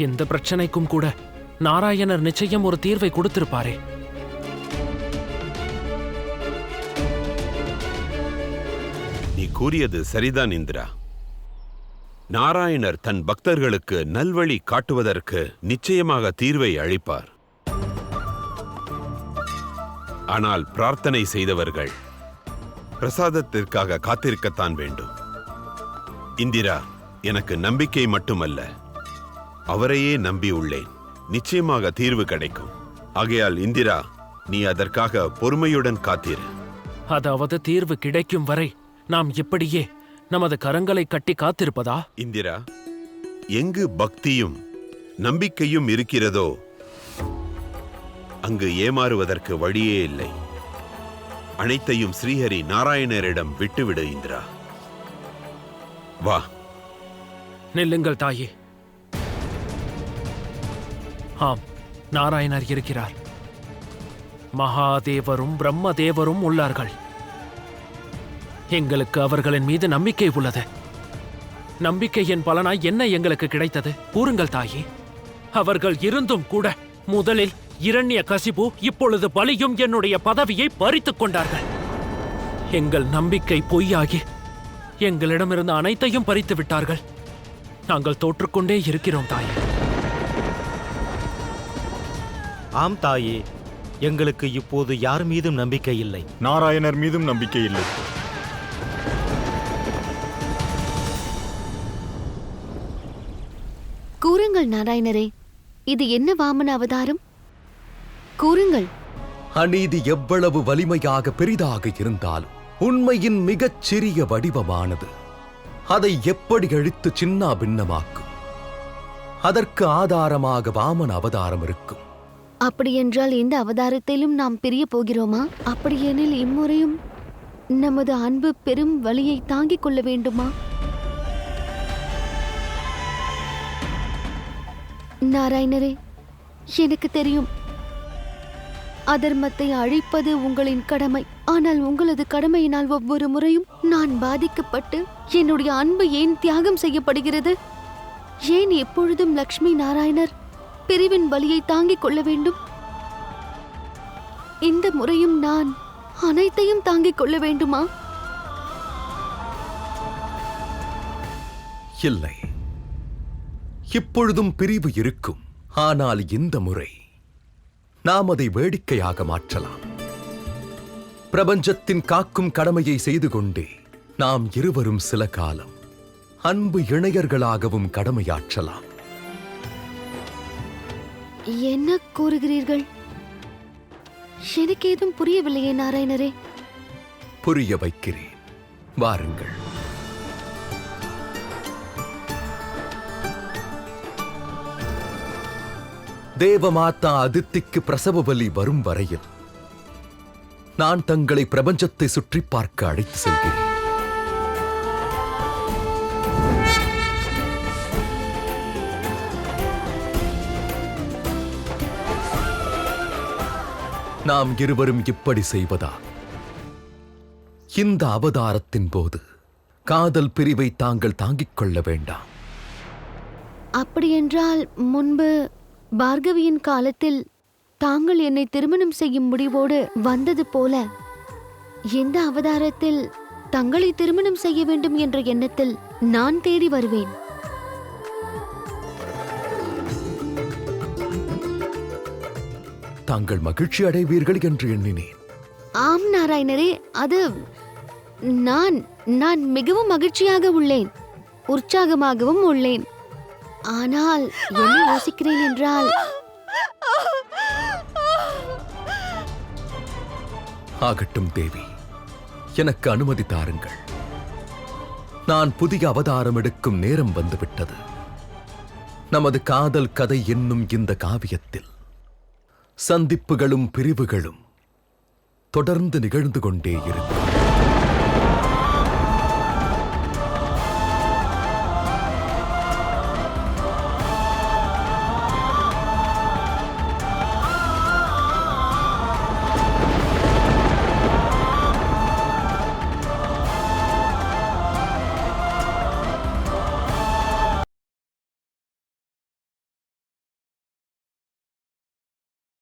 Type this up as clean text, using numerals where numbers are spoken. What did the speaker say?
இந்த பிரச்சனைக்கும் கூட நாராயணர் நிச்சயம் ஒரு தீர்வை கொடுத்திருப்பாரே. நீ கூறியது சரிதான் இந்திரா. நாராயணர் தன் பக்தர்களுக்கு நல்வழி காட்டுவதற்கு நிச்சயமாக தீர்வை அளிப்பார். ஆனால் பிரார்த்தனை செய்தவர்கள் பிரசாதத்திற்காக காத்திருக்கத்தான் வேண்டும். இந்திரா, எனக்கு நம்பிக்கை மட்டுமல்ல, அவரையே நம்பியுள்ளேன். நிச்சயமாக தீர்வு கிடைக்கும். ஆகையால் இந்திரா, நீ அதற்காக பொறுமையுடன் காத்திரு. அதாவது தீர்வு கிடைக்கும் வரை நாம் இப்படியே நமது கரங்களை கட்டி காத்திருப்பதா? இந்திரா, எங்கு பக்தியும் நம்பிக்கையும் இருக்கிறதோ அங்கு ஏமாறுவதற்கு வழியே இல்லை. அனைத்தையும் ஸ்ரீஹரி நாராயணரிடம் விட்டுவிடு இந்திரா. வா. நில்லுங்கள் தாயே. ஆம், நாராயணர் இருக்கிறார். மகாதேவரும் பிரம்மதேவரும் உள்ளார்கள். எங்களுக்கு அவர்களின் மீது நம்பிக்கை உள்ளது. நம்பிக்கையின் பலனாய் என்ன எங்களுக்கு கிடைத்தது கூறுங்கள் தாயே. அவர்கள் இருந்தும் கூட முதலில் இரண்யகசிபு, இப்பொழுது பலியும் என்னுடைய பதவியை பறித்துக் கொண்டார்கள். எங்கள் நம்பிக்கை பொய்யாகி எங்களிடமிருந்து அனைத்தையும் பறித்து விட்டார்கள். நாங்கள் தோற்றுக்கொண்டே இருக்கிறோம் தாயே. ஆம் தாயே, எங்களுக்கு இப்போது யார் மீதும் நம்பிக்கை இல்லை. நாராயணர் மீதும் நம்பிக்கை இல்லை. கூறுங்கள் நாராயணரே, இது என்ன வாமன அவதாரம்? கூறுங்கள். அநீதி எவ்வளவு வலிமையாக பெரிதாக இருந்தாலும் உண்மையின் மிகச் சிறிய வடிவமானது அதை எப்படி அழித்து சின்னா பின்னமாக்கும்? அதற்கு ஆதாரமாக வாமன அவதாரம் இருக்கும். அப்படியென்றால் இந்த அவதாரத்திலும் நாம் பிரிய போகிறோமா? அப்படியெனில் இம்முறையும் நமது அன்பு பெரும் வலியை தாங்கிக் கொள்ள வேண்டுமா? நாராயணரே, எனக்கு தெரியும் அதர்மத்தை அழிப்பது உங்களின் கடமை. ஆனால் உங்களது கடமையினால் ஒவ்வொரு முறையும் நான் பாதிக்கப்பட்டு என்னுடைய அன்பு ஏன் தியாகம் செய்யப்படுகிறது? ஏன் எப்பொழுதும் லக்ஷ்மி நாராயணர் பிரிவின் வலியை தாங்கிக் கொள்ள வேண்டும்? இந்த முறையும் நான் அனைத்தையும் தாங்கிக் கொள்ள வேண்டுமா? இல்லை, இப்பொழுதும் பிரிவு இருக்கும். ஆனால் இந்த முறை நாம் அதை வேடிக்கையாக மாற்றலாம். பிரபஞ்சத்தின் காக்கும் கடமையை செய்து கொண்டே நாம் இருவரும் சில காலம் அன்பு இணையர்களாகவும் கடமையாற்றலாம். என்ன கூறுகிறீர்கள்? எனக்கு ஏதும் புரியவில்லையே நாராயணரே. புரிய வைக்கிறேன், வாருங்கள். தேவமாதா அதித்திக்கு பிரசவ பலி வரும் வரையில் நான் தங்களை பிரபஞ்சத்தை சுற்றி பார்க்க அழைத்து செல்கிறேன். நாம் இருவரும் இப்படி செய்வதா இந்த அவதாரத்தின் போது காதல் பிரிவை தாங்கள் தாங்கிக் கொள்ள வேண்டாம். அப்படியென்றால் முன்பு பார்கவியின் காலத்தில் தாங்கள் என்னை திருமணம் செய்யும் முடிவோடு வந்தது போல இந்த அவதாரத்தில் தங்களை திருமணம் செய்ய வேண்டும் என்ற எண்ணத்தில் நான் தேடி வருவேன். தாங்கள் மகிழ்ச்சி அடைவீர்கள் என்று எண்ணினேன். ஆம் நாராயணரே, அது நான் மிகவும் மகிழ்ச்சியாக உள்ளேன், உற்சாகமாகவும் உள்ளேன். ஆனால் என்ன யோசிக்கிறேன் என்றால், ஆகட்டும் தேவி, எனக்கு அனுமதி தாருங்கள். நான் புதிய அவதாரம் எடுக்கும் நேரம் வந்துவிட்டது. நமது காதல் கதை என்னும் இந்த காவியத்தில் சந்திப்புகளும் பிரிவுகளும் தொடர்ந்து நிகழ்ந்து கொண்டே இருக்கும்.